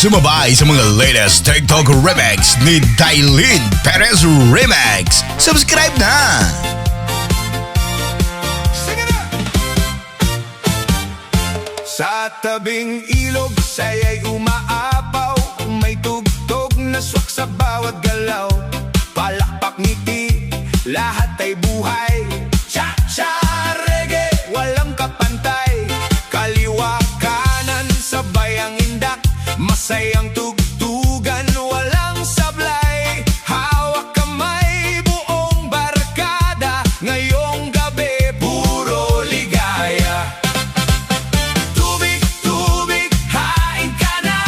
Sumabay sa mga latest TikTok remix ni Dailin Perez Remix. Subscribe na! Sa tabing ilog, saya'y umaapaw. May tugtog na swak sa bawat galaw. Palakpak ngiti, lahat ay buhay. Cha-cha reggae, walang kapantay. Kaliwa kanan, sabay ang indak. Masayang tugtugan, walang sablay. Hawak kamay, buong barkada. Ngayong gabi, puro ligaya. Tubig, tubig, hain ka na.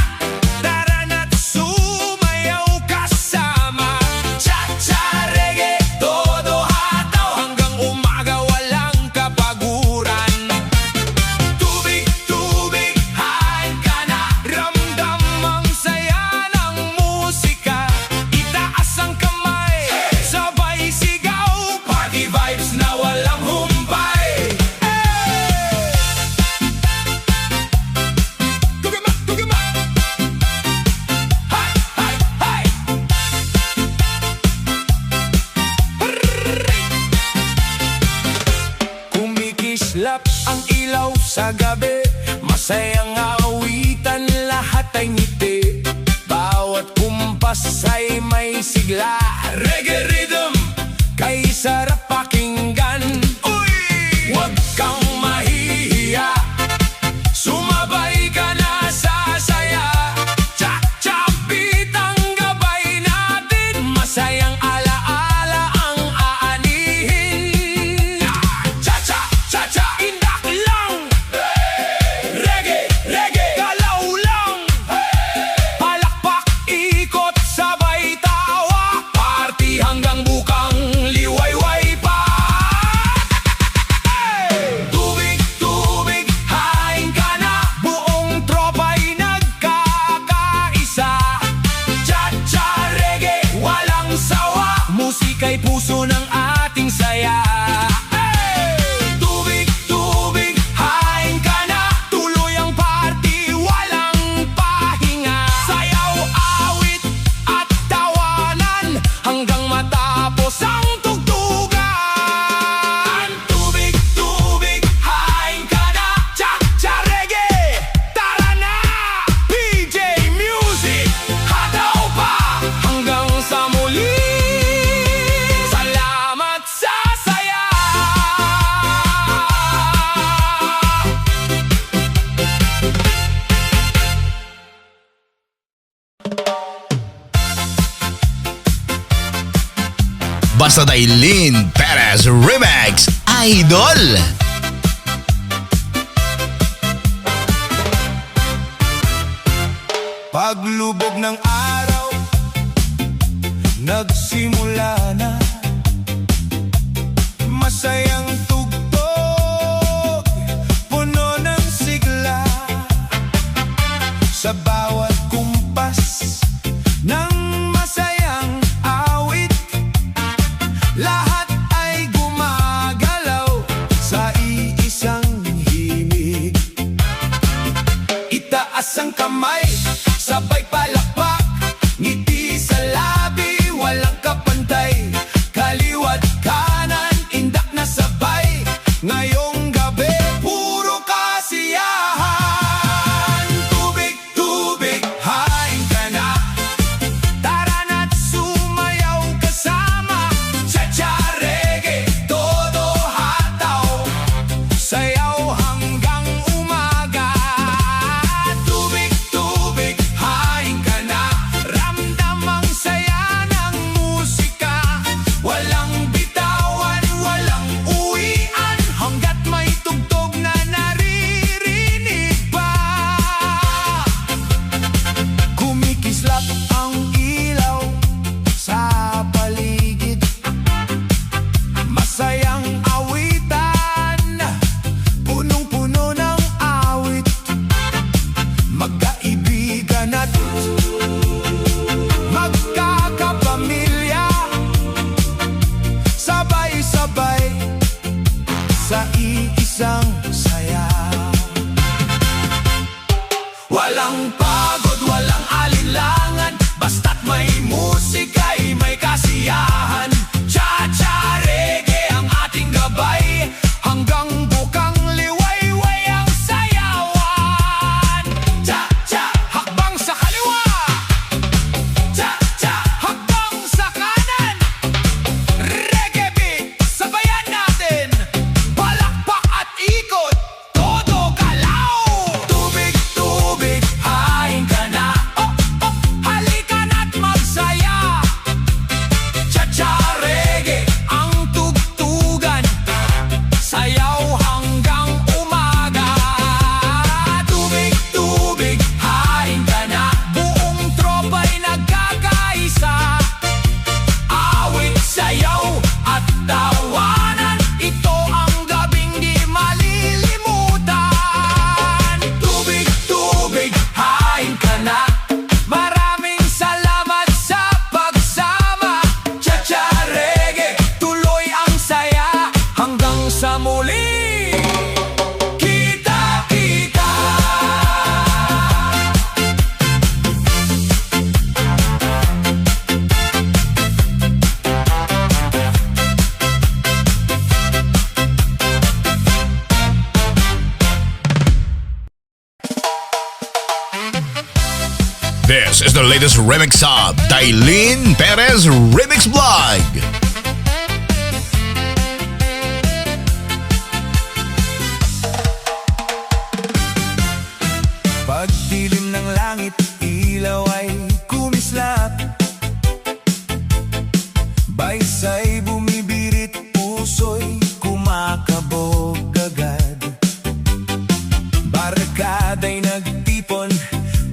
Tara na't sumayaw kasama. Cha-cha reggae, todo hataw. Hanggang umaga, walang kapaguran. Tubig, tubig, hain ka na. Ramdam ang saya ng musika. Itaas ang kamay, sabay sigaw. Party vibes na walang humpay. Tugima, tugima. Hay, hay, hay. Kumikislap ang ilaw sa gabi. Masayang awitan, lahat ay ngiti. Bawat kumpas ay may sigla. Reggae rhythm, kay sarap pakinggan. Uy! Huwag kang mahihiya, sumabay ka na sa saya. Cha-cha beat ang gabay natin. Masayang alaala ang aanihin. Cha-cha, cha-cha, indak lang. Reggae, reggae, galaw lang. Palakpak, ikot, sabay tawa. Party hanggang bukang liwayway pa. Tubig, tubig, hain ka na. Buong tropa'y nagkakaisa. Cha-cha reggae, walang sawa. Musika'y puso ng ating saya. Tubig, tubig, hain ka na. Tuloy ang party, walang pahinga. Sayaw, awit at tawanan hanggang matapos ang tugtugan. Tubig, tubig, hain ka na. Cha-cha reggae, tara na. PJ Music, hataw pa hanggang sa muli. Salamat sa saya. Basta Dailin Perez Remix, Idol! Paglubog ng araw, nagsimula na. Masayang tugtog, puno ng sigla. Sa bawat kumpas ng masayang awit, lahat ay gumagalaw sa iisang himig. Itaas ang kamay, sabay palakpak. Ngiti sa labi, walang kapantay. Kaliwat kanan, indak na sabay. Ngayong gabi, puro kasiyahan. Tubig, tubig, hain ka na. Tara na't sumayaw kasama. Cha-cha reggae, todo hataw. Sayaw hanggang umaga. Tubig, tubig, hain Walang pagod, walang alinlangan, basta't may musika'y may kasiyahan. Cha-cha reggae ang ating gabay, hanggang bukang liwayway ang sayawan. Cha-cha, hakbang sa kaliwa, cha-cha, hakbang sa kanan. Reggae beat, sabayan natin, palakpak at ikot, todo galaw. Tubig, tubig, hain ka na, halika na't magsaya. Cha-cha reggae ang tugtugan, sayaw hanggang umaga. Tubig, tubig, hain ka na, buong tropa'y nagkakaisa. Awit, sayaw at tawanan, ito ang gabing di malilimutan. Tubig, tubig, hain ka na, maraming salamat sa pagsama. Cha-cha reggae, tuloy ang saya, hanggang sa muli kita-kita. This is the latest remix of Dailin Perez Remix Vlog. Pagdilim ng langit, ilaw ay kumislap, baysay bumibirit, puso'y kumakabog agad. Barkada'y nagtipon,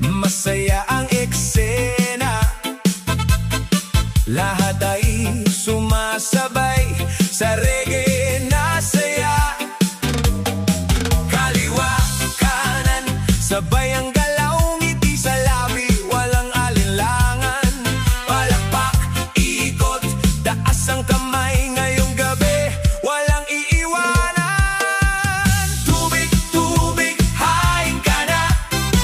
masaya ang eksena. Lahat ay sumasabay sa reggae na saya. Kaliwa, kanan, sabay ang galaw, ngiti sa labi, walang alinlangan. Palakpak, ikot, taas ang kamay, ngayong gabi, walang iiwanan. Tubig, tubig, hain ka na,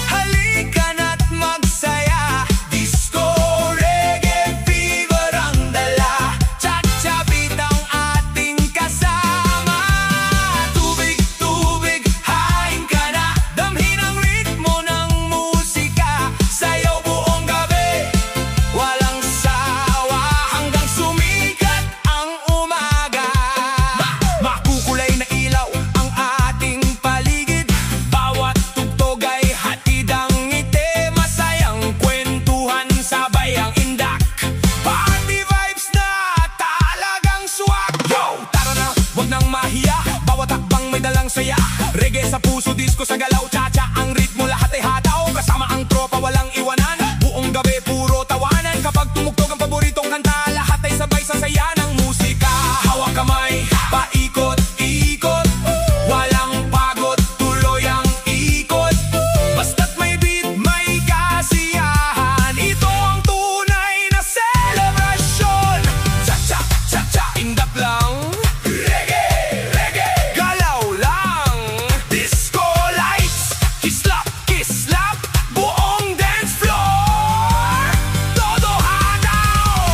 halika na't magsaya. Disco, reggae, fever ang dala, cha-cha beat ang ating kasama. Tubig, tubig, hain ka na, damhin ang ritmo ng musika, sayaw buong gabi, walang sawa, hanggang sumikat ang umaga. Makukulay na ilaw ang ating paligid, bawat tugtog ay hatid ang ngiti, masayang kwentuhan, sabay ang indak. Party vibes na talagang swak. Yo, tara na, wag nang mahiya, bawat hakbang may dalang saya. Reggae sa puso, disco sa galaw, cha-cha ang ritmo, lahat ay hataw. Kasama ang tropa, walang iwanan, buong gabi puro tawanan. Kapag tumugtog ang paboritong kanta, lahat ay sabay sa saya ng musika. Hawak kamay, paikot-ikot, walang pagod, tuloy ang ikot. Basta't may beat, may kasiyahan, ito ang tunay na selebrasyon. Cha-cha, cha-cha, indap lang, reggae, reggae, galaw lang. Disco lights, kislap, kislap, buong dance floor, todo hataw.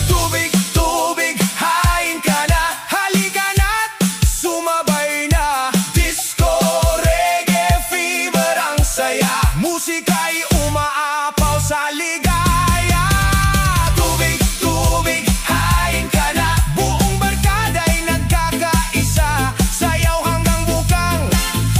Tubig, tubig, hain ka na, halika na't sumabay na. Disco, reggae, fever ang saya, musika'y umaapaw sa ligaya. Tubig, tubig, hain ka na, buong barkada'y nagkakaisa, sayaw hanggang bukang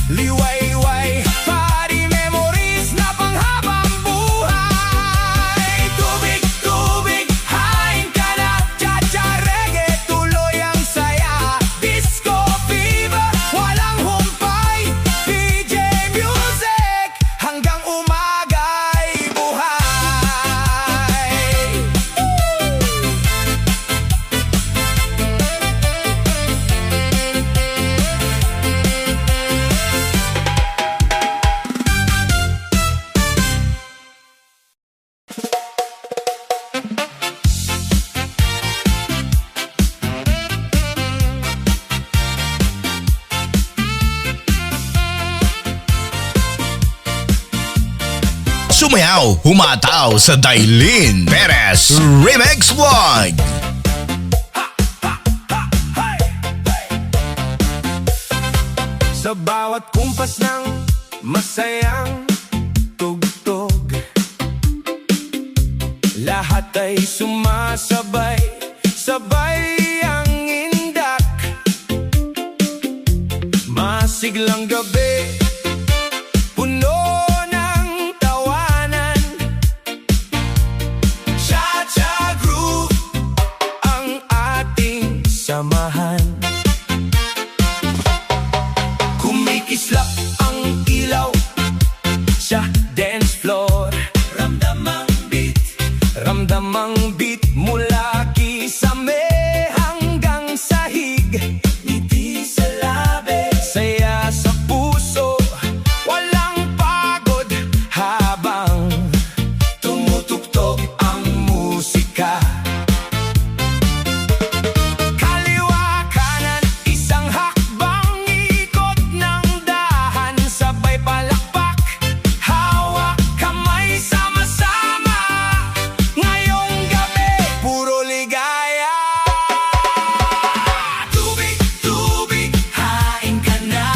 liwayway, party memories na panghabang buhay. Tubig, tubig, hain ka na, cha-cha reggae, tuloy ang saya. Disco fever, walang humpay, DJ music, hanggang umaga'y buhay. Sumayaw, humataw sa Dailin Perez Remix Vlog. Sa bawat kumpas ng masayang tugtog, lahat ay sumasabay, sabay ang indak. Masiglang gabi, puno ng tawanan. Cha-cha groove ang ating samahan. Kumikislap ang ilaw sa dance floor. Ramdam ang beat mula kisame hanggang sahig. Ngiti sa labi, saya sa puso, walang pagod habang tumutugtog ang musika. Kaliwa kanan, isang hakbang, ikot ng dahan, sabay palakpak, hawak kamay, sama-sama. Ngayong gabi, puro ligaya. Tubig, tubig, hain ka na.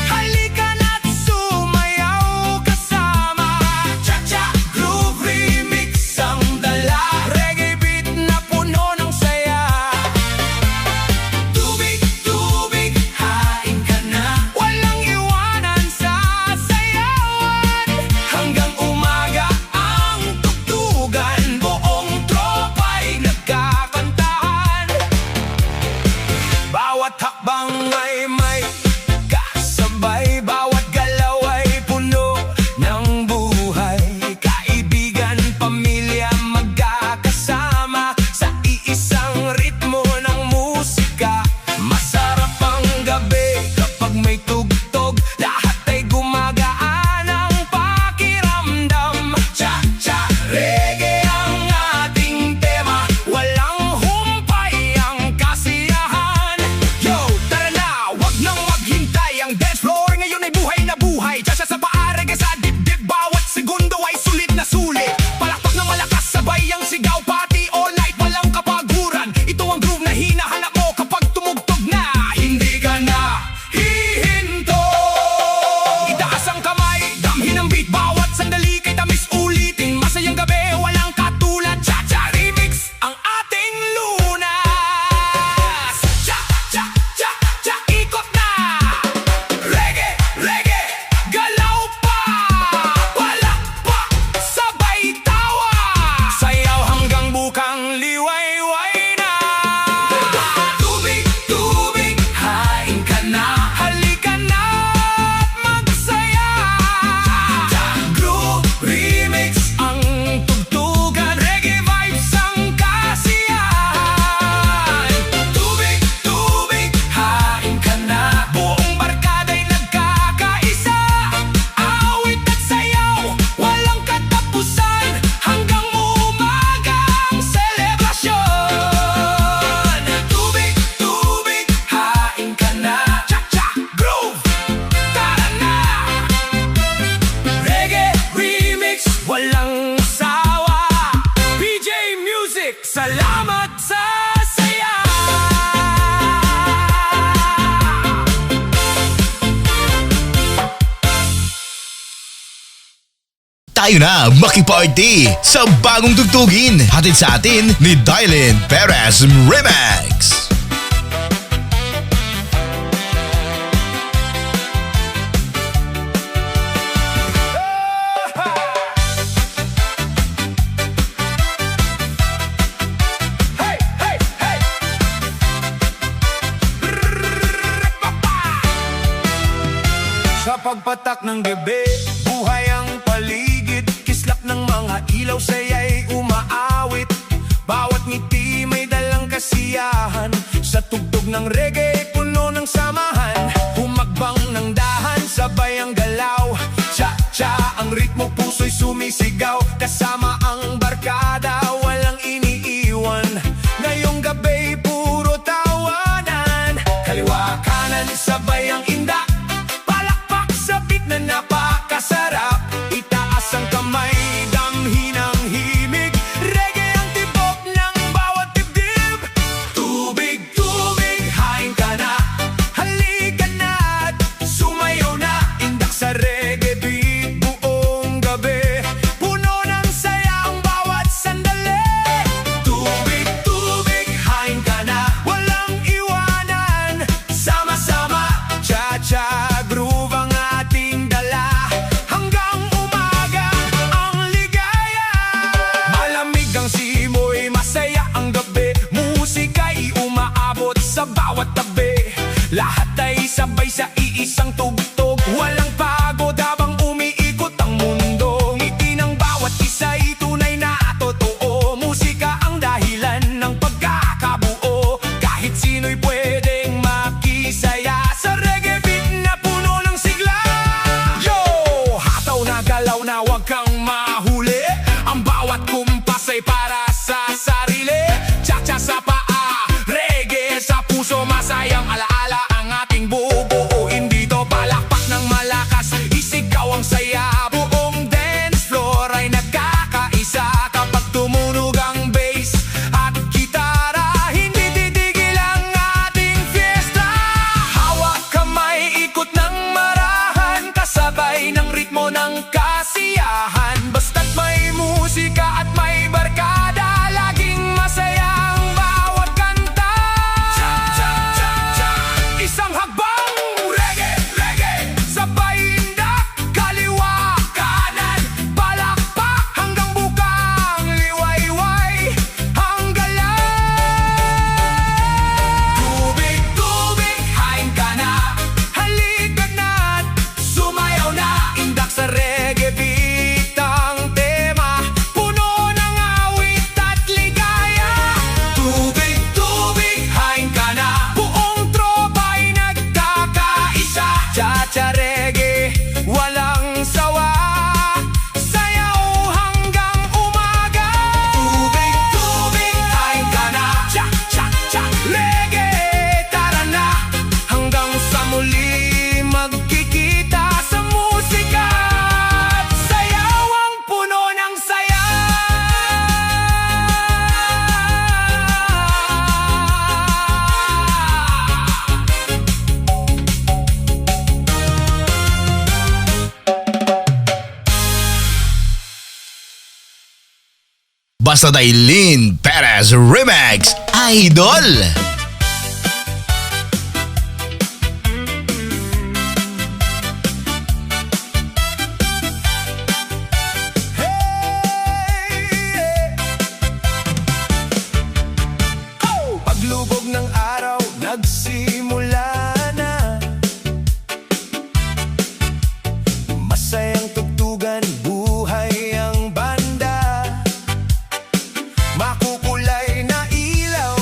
Halika na't sumayaw kasama. Cha-cha groove remix ang dala. Reggae beat na puno ng saya. Tubig, tubig, hain ka na. Walang iwanan sa sayawan. Hanggang umaga ang tugtugan. Buong tropa'y nagkakantahan. Bawat hakbang ay may kasabay. Bawat galaw ay puno ng buhay. Kaibigan, pamilya, magkakasama sa iisang ritmo ng musika. Masarap ang gabi kapag may tugtog. Lahat ay gumagaan ang pakiramdam. Cha-cha reggae ang ating tema. Walang humpay ang kasiyahan. Yo, tara na, wag nang maghintay. Ang dance floor ngayon ay buhay na buhay. Cha-cha sa paa, reggae sa dibdib. Bawat segundo ay sulit na sulit. Palakpak ng malakas, sabay ang sigaw. Party all night, walang kapaguran. Ito ang groove na hinahanap mo kapag tumugtog na. Hindi ka na hihinto. Itaas ang kamay, damhin ang beat. Bawat sandali kay tamis ulitin. Masayang gabi, walang katulad. Cha-cha remix ang ating lunas. Cha-cha-cha-cha, ikot na. Reggae, reggae, galaw pa. Palakpak, sabay tawa. Sayaw hanggang bukang liwayway na. Tubig, tubig, hain ka na. Halika na at magsaya. Groove remix ang tugtugan. Reggae vibes ang kasiyahan. Tubig, tubig, hain ka na. Buong barkada'y nagkakaisa. Awit at sayaw, walang katapusan. Hanggang umaga ang selebrasyon. Tubig, tubig, hain ka na. Cha-cha groove, tara na. Reggae remix, walang sawa. PJ Music, salamat sa saya. Tayo na makiparty sa bagong tugtugin. Hatid sa atin ni Dailin Perez Remix. Hey, hey, hey. Sa pagpatak ng gabi, buhay ang paligid. Kislap ng mga ilaw, saya'y umaawit. Bawat ngiti may dalang kasiyahan. Sa tugtog ng reggae, puno ng samahan. Humagbang ng dahan, sabay ang galaw. Cha-cha ang ritmo, puso'y sumisigaw. Kasama ang barkada, walang iniiwan. Ngayong gabi, puro tawanan. Kaliwa kanan, sabay ang indak. Palakpak sa beat na napakasarap. Itaas ang kamay, sabay-sabay sa iisang tugtog. Walang pagod habang umiikot ang mundo. Ngiti ng bawat isa'y tunay na totoo. Musika ang dahilan ng pagkakabuo. Kahit sino'y pwedeng makisaya sa reggae beat na puno ng sigla. Yo! Hataw na galaw na wag kang mahuli. Ang bawat kumpas ay para sa sarili. Cha-cha sa paa, reggae sa puso. Masayang alaala ang ating bubuo. Hindi to palakpak ng malakas, isigaw ang saya. Buong dance floor ay nagkakaisa kapag tumunog ang bass at gitara. Hindi titigil ang ating fiesta. Hawak kamay, ikot ng marahan, kasabay ng ritmo ng kasiyahan. Basta't may musika at may barkada, laging masaya ang bawat kanta. Isang hagbang reggae, reggae, sabay indak, kaliwa, kanan, palakpak, hanggang bukang liwayway, ang galaw. Tubig, tubig, hain ka na, halika na't sumayaw na. Indak sa reggae beat ang tema, puno ng awit at ligaya. Tubig, tubig, hain ka na, buong tropa'y nagkakaisa. Cha-cha reggae, walang sawa, sayaw hanggang umaga. Tubig, tubig, hain ka na, cha-cha-cha reggae, tara na, hanggang sa muli magkikita sa musika at sayaw ang puno ng saya. Basta Dailin Perez Remix Idol. Paglubog ng araw, nagsimula na. Masayang tugtugan, buhay ang banda. Makukulay na ilaw,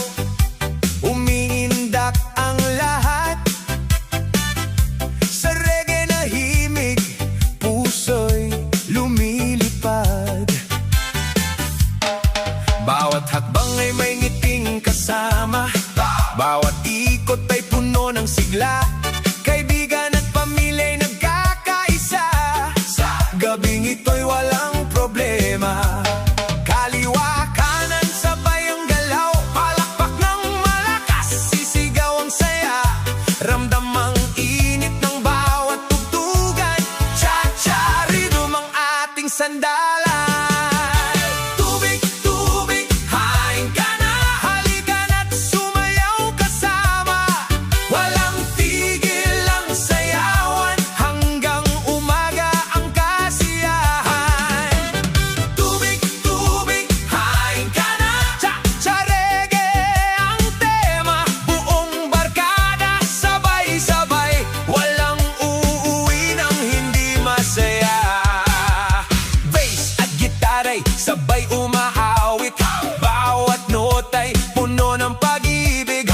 umiindak ang lahat. Sa reggae na himig, puso'y lumilipad. Bawat hakbang ay may ngiting kasama, bawat ikot ay puno ng sigla. Kaibigan at pamilya'y nagkakaisa, sa gabing ito'y walang problema. Kaliwa, kanan, sabay ang galaw, palakpak ng malakas, sisigaw ang saya. Ramdam ang init ng bawat tugtugan, cha-cha rhythm ang ating sandalan. Tubig, tubig, hain ka na, halika na't sumayaw kasama. Walang tigil ang sayawan, hanggang umaga ang kasiyahan. Tubig, tubig, hain ka na, cha-cha reggae ang tema. Buong barkada, sabay-sabay, walang uuwi nang hindi masaya. Bass at gitara'y sabay umaawit, bawat nota'y puno ng pag-ibig.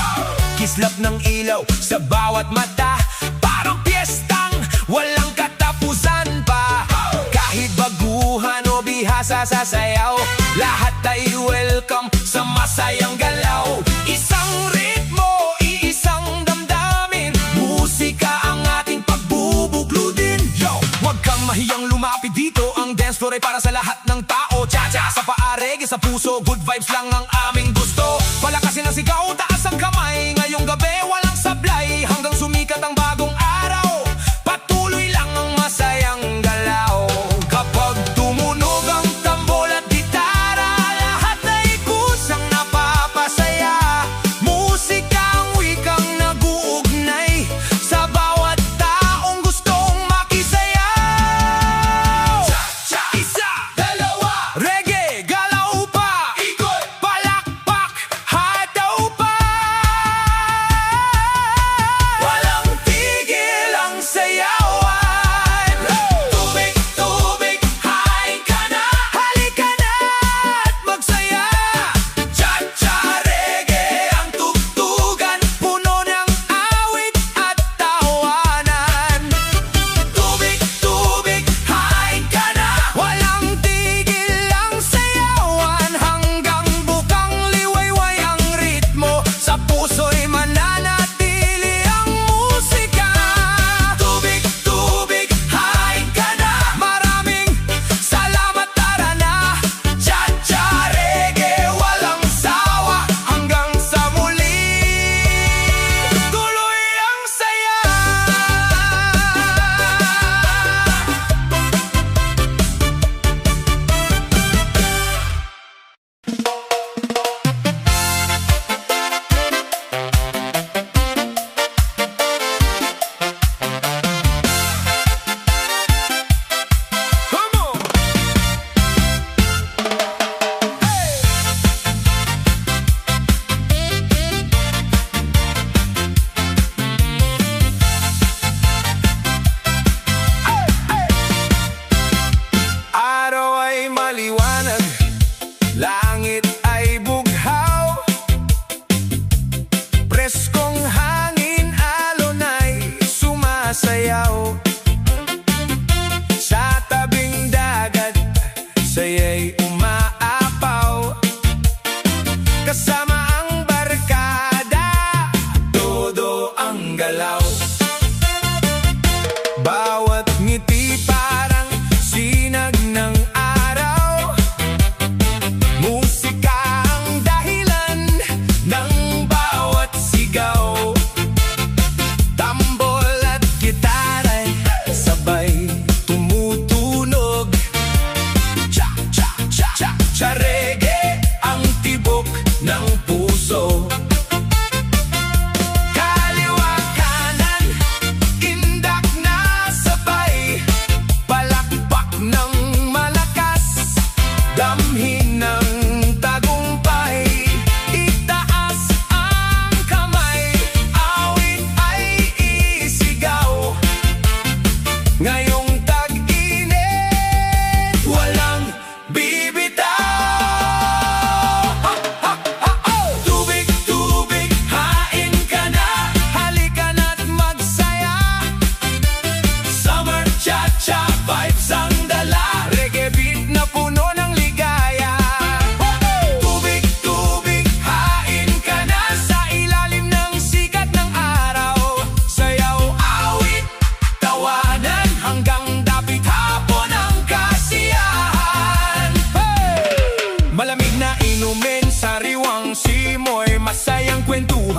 Kislap ng ilaw sa bawat mata, parang piyestang walang katapusan pa. Kahit baguhan o bihasa sa sayaw, lahat ay welcome sa masayang galaw. Isang ritmo, iisang damdamin, musika ang ating pagbubukludin. Yo! Huwag kang mahiyang lumapit dito, ang dance floor ay para sa lahat ng tao. Cha-cha sa paa, reggae sa puso, good vibes lang ang aming gusto. Palakasin ang sigaw, taas ang kamay, ngayong gabi walang sablay, hanggang sumikat ang bagong araw. Patuloy lang ang masayang galaw. Kapag tumunog ang tambol at gitara, lahat ay kusang napapasaya. Musika ang wikang nag-uugnay sa bawat taong gustong makisayaw. Cha-cha, isa, dalawa, reggae, galaw pa, ikot, palakpak, hataw pa.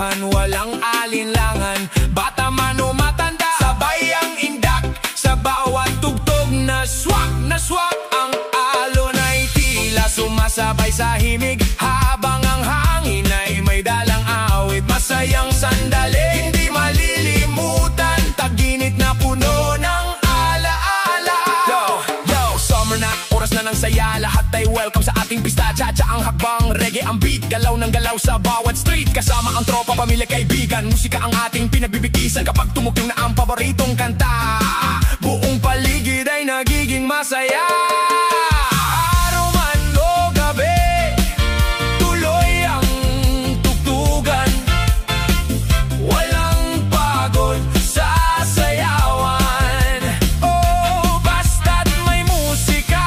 kwentuhan, walang alinlangan. Bata man o matanda, sabay ang indak sa bawat tugtog na swak ang alon ay tila sumasabay sa himig, habang ang hangin ay may dalang awit. Masayang sandali, hindi malilimutan, taginit na puno ng alaala. Yo, summer na, oras na ng saya, lahat ay welcome sa ating pista. Cha-cha ang hakbang, reggae ang beat, galaw ng galaw sa bawat street. Kasama ang tropa, pamilya, kaibigan, musika ang ating pinagbibigisan. Kapag tumukyong na ang paboritong kanta, buong paligid ay nagiging masaya. Araw man o gabi, tuloy ang tugtugan, walang pagod sa sayawan. Oh, basta't may musika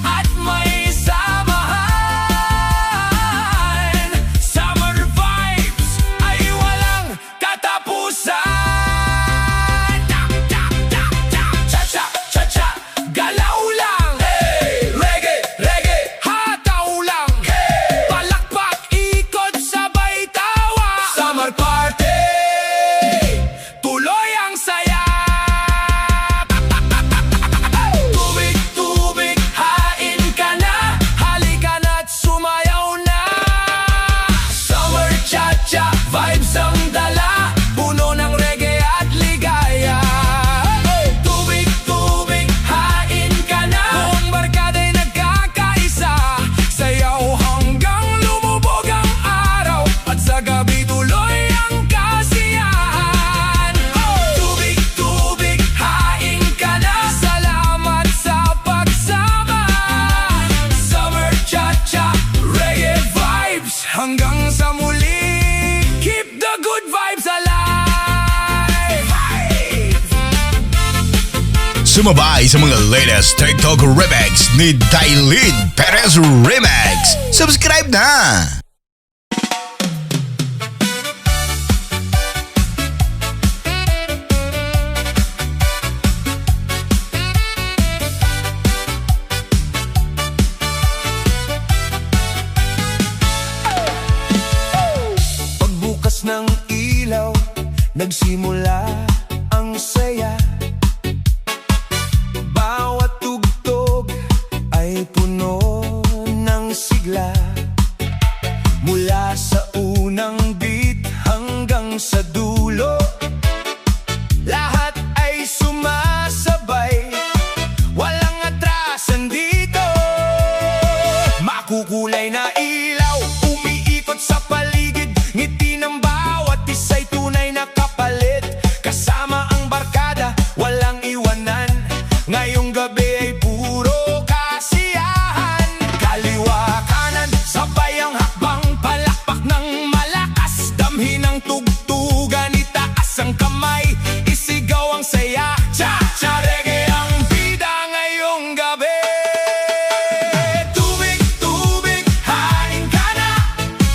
at may samahan, summer vibes ay walang katapusan. Cha-cha, cha-cha, galaw lang. Hey, reggae, hataw lang. Hey, palakpak, ikot, sabay tawa. Summer party, tuloy ang saya. Tubig, tubig, hain ka na, halika na't sumayaw na. Summer cha-cha, vibes ang dala, puno ng reggae at ligaya. Tubig, tubig, hain ka na, buong barkada'y nagkakaisa. Sayaw hanggang lumubog ang araw, at sa gabi tuloy ang kasiyahan. Tubig, tubig, hain ka na, salamat sa pagsama. Summer cha-cha, reggae vibes, hanggang sa muli, keep the good vibes alive. Sumabay sa mga latest TikTok remix ni Dailin Perez Remix. Subscribe na! Pagbukas ng ilaw, nagsimula ang saya. Bawat tugtog ay puno ng sigla, mula sa unang beat hanggang sa dulo. Lahat ay sumasabay, walang atrasan dito. Makukulay na ilaw, umiikot sa paligid, ngiti ng bawat isa'y tunay na kapalit. Kasama ang barkada, walang iwanan, ngayong gabi ay puro kasiyahan. Kaliwa kanan, sabay ang hakbang, palakpak ng malakas, damhin ang tugtugan, itaas ang kamay, isigaw ang saya. Cha-cha, reggae ang bida ngayong gabi. Tubig, tubig, hain ka na,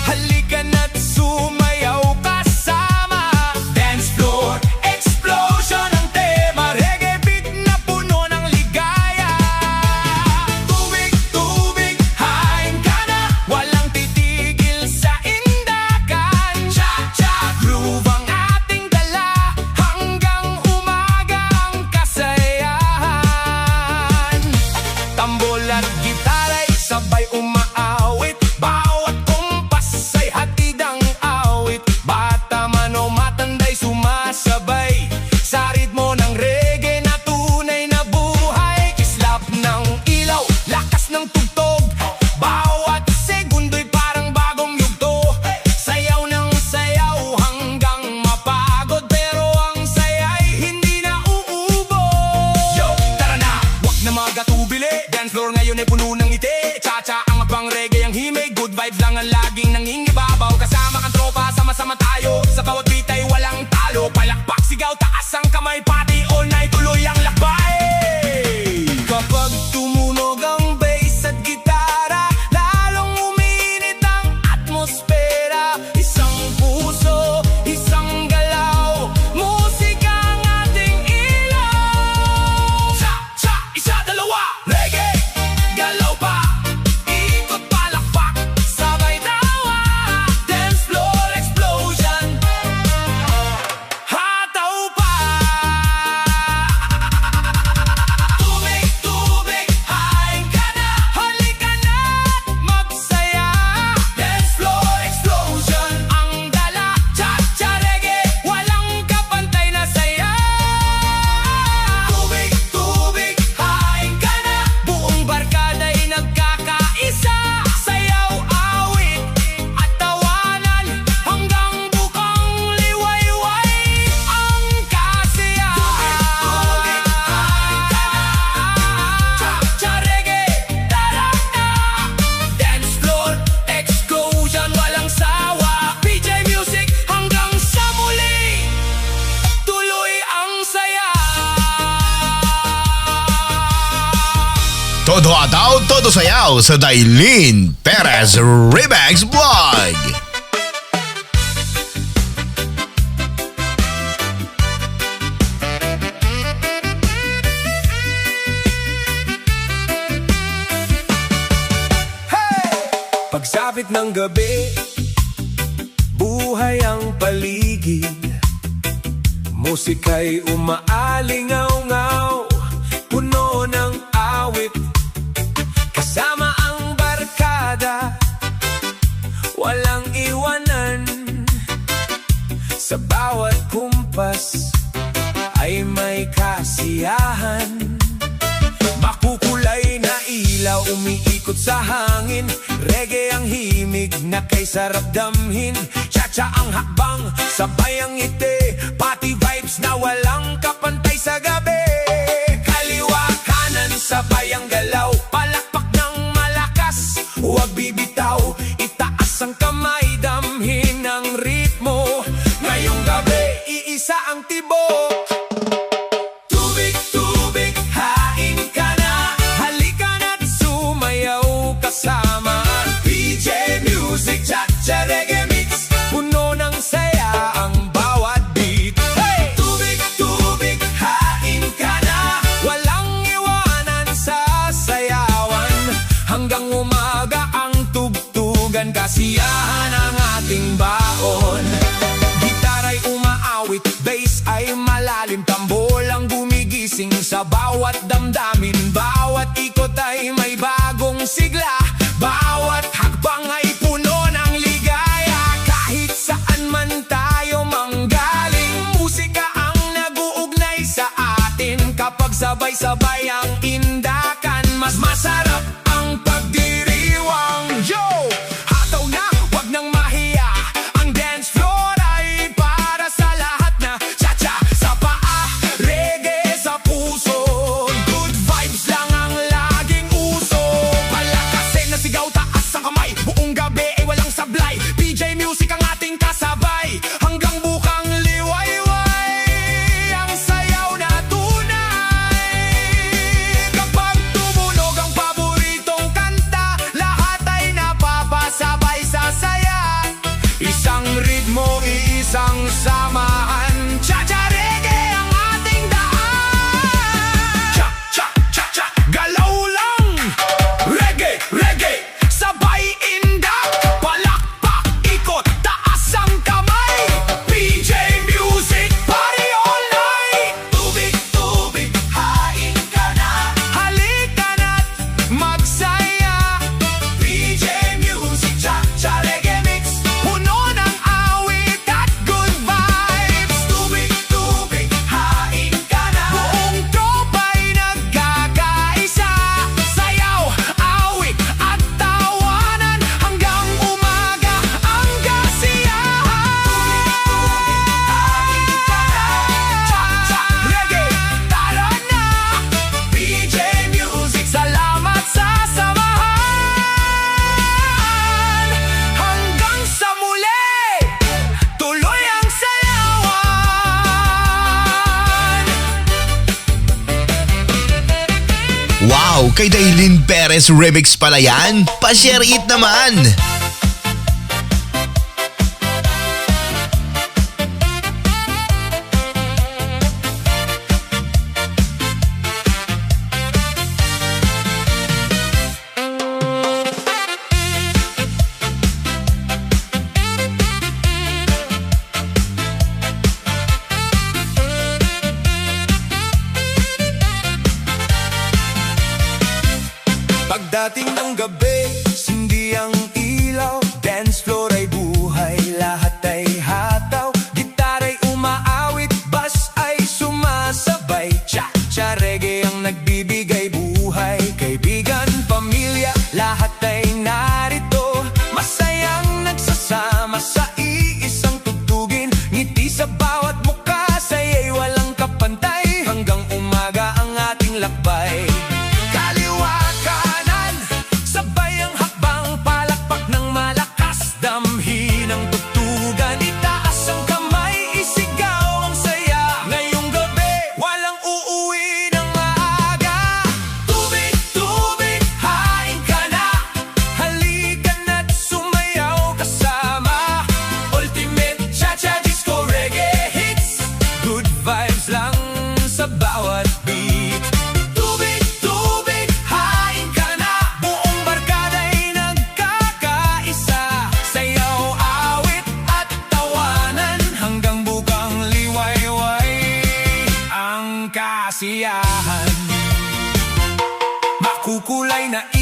halika na't sumayaw kasama. Dance floor, explosion ang tema, reggae beat na puno ng ligaya. Tubig, tubig, hain ka na, walang titigil sa indakan. Cha-cha, groove ang ating dala, hanggang umaga ang kasayahan. Tambol at gitara'y sabay umaawit, bawat kumpas ay hatid ang awit. Bata man o matanda'y sumasabay sa ritmo ng reggae na tunay na buhay. Kislap ng ilaw, lakas ng tugtog, bawat segundo'y parang bagong yugto. Sayaw ng sayaw hanggang mapagod, pero ang saya'y hindi na uubos. Yo, tara na, wag na magatubili, dance floor ngayon ay puno ng ngiti. Cha-cha ang abang, reggae ang himig, good vibes lang ang laging nangingibabaw. Kasama kang tropa, sama-sama tayo, sa bawat beat ay walang talo. Palakpak, sigaw, taas ang kamay, party all night, tuloy ang lakbay. Kapag tumunog ang bass at gitara, lalong uminit ang atmosfera. Isang puso, isang galaw, musika ang ating ilaw. Cha-cha, isa, dalawa, reggae, galaw pa, ikot, palakpak, sabay tawa. Dance floor explosion, Todo sayaw sa Dailin Perez Remix Vlog. Pagsapit ng gabi, buhay ang paligid. Musika'y umaalingaw-ngaw, puno ng awit. Kasama ang barkada, walang iwanan. Sa bawat kumpas ay may kasiyahan. Makukulay na ilaw umiikot sa hangin. Reggae ang himig na kay sarap damhin. Cha-cha ang hakbang, sabay ang ngiti. Party vibes na walang kapantay sa gabi. Kaliwa kanan, sabay ang galaw. Palakpak ng malakas, huwag bibitaw. Itaas ang kamay, damhin ang ritmo. Ngayong gabi, iisa ang tibok. Tubig, tubig, hain ka na. Halika na't sumayaw kasama. PJ Music, cha-cha reggae mix. Puno ng saya ang bawat beat. Hey! Tubig, tubig, hain ka na. Walang iwanan sa sayawan. Hanggang umaga ang tugtugan. Kasiyahan ang ating baon. Gitara'y umaawit, bass ay malalim. Tambol ang gumigising sa bawat damdamin. Bawat ikot ay may bagong sigla. Bawat hakbang ay puno ng ligaya. Kahit saan man tayo manggaling, musika ang nag-uugnay sa atin. Kapag sabay-sabay ang indakan, mas masarap ang pagdiriwang. Yo! Hataw na, wag nang mahiya. Ang dance floor ay para sa lahat na. Cha-cha sa paa, reggae sa puso. Good vibes lang ang laging uso. Palakasin na sigaw, taas ang kamay. Buong gabi ay walang sablay. PJ Music ang ating kasabay. Hanggang bukang liwayway, ang sayaw na tunay. Kapag tumunog ang paboritong kanta, lahat ay napapasabay sa saya. Isang ritmo, isang samahan. Cha-cha reggae ang ating daan. Cha-cha-cha-cha, galaw lang. Reggae, reggae, sabay indak. Palakpak, ikot, taas ang kamay. PJ Music, party all night. Tubig, tubig, hain ka na. Halika na't magsaya. PJ Music, cha-cha reggae mix. Puno ng awit at good vibes. Tubig, tubig, hain ka na. Buong tropa'y nagkakaisa. Sayaw, awit at tawanan. Hanggang umaga ang kasiyahan. Cha-cha reggae, tara na. PJ Music, salamat sa samahan. Hanggang sa muli, tuloy ang sayawan. Wow, kay Dailin Perez Remix pala yan. Pa-share it naman. Pagdating ng gabi, sindi ang ilaw. Dance floor ay buhay, lahat ay hataw. Gitara'y umaawit, bass ay sumasabay. Cha-cha reggae ang nagbibigay buhay. Kaibigan, pamilya, lahat ay narito. Masayang nagsasama sa iisang tugtugin. Ngiti sa bawat mukha, saya'y walang kapantay. Hanggang umaga ang ating lakbay. Kaliwa kanan, sabay ang hakbang. Palakpak ng malakas,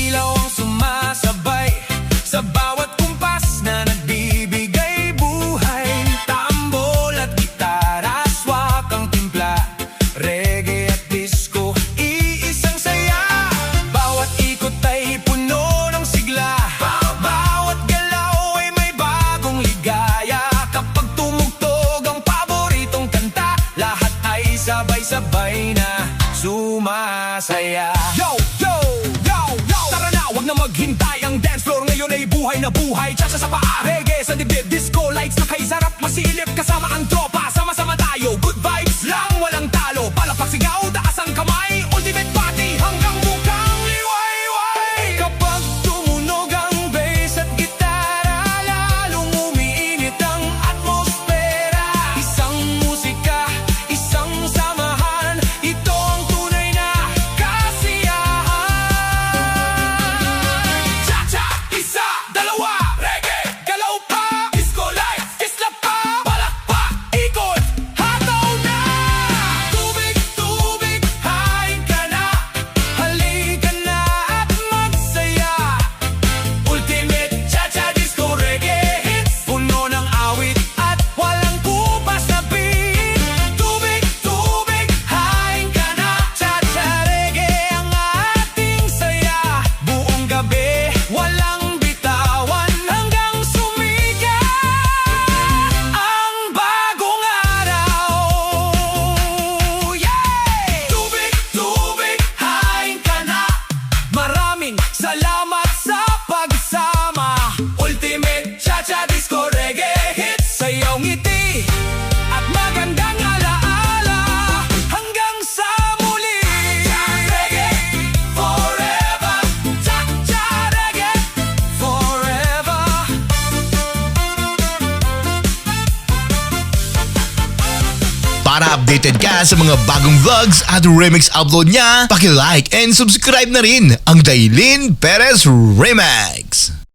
ilaw ang sumasabay sa bawat kumpas na nagbibigay buhay. Tambol at gitara, swak ang timpla, reggae at disco, iisang saya. Bawat ikot ay puno ng sigla, bawat galaw ay may bagong ligaya. Kapag tumugtog ang paboritong kanta, lahat ay sabay-sabay na sumasaya. Yo, yo, yo, yo! Tara na, wag na maghintay. Ang dance floor ngayon ay buhay na buhay. Cha-cha sa paa, reggae sa dibdib, disco lights nakaisarap, masilip kasama ang tropa. Sama-sama tayo, good vibes lang, walang talo. Palakpak, sigaw, taas ang kamay, ultimate party hanggang bukang liwayway. Kapag tumunog ang bass at gitara, lalong umiinit ang atmosfera. Isang musika, isang samahan, ito ang tunay na kasiyahan. Cha-cha, isa, dalawa, reggae, galaw pa, disco lights, kisla pa, palakpak, ikot, hataw na. Tubig, tubig, hain ka na, halika na at magsaya. Ultimate cha-cha disco reggae hits, puno ng awit at walang kupas na beat. Tubig, tubig, hain ka na, cha-cha reggae ang ating saya. Buong gabi, walang bitawan hanggang sumikat ang bagong araw. Yay! Tubig, tubig, hain ka na. Maraming salamat sa pagsama. Ultimate cha-cha disco reggae hits, sayaw, ngiti at magandang alaala hanggang sa muli. Reggae forever, cha-cha reggae forever. Para updated ka sa mga bagong vlogs at remix upload niya, paki-like and subscribe na rin ang Dailin Perez Remix.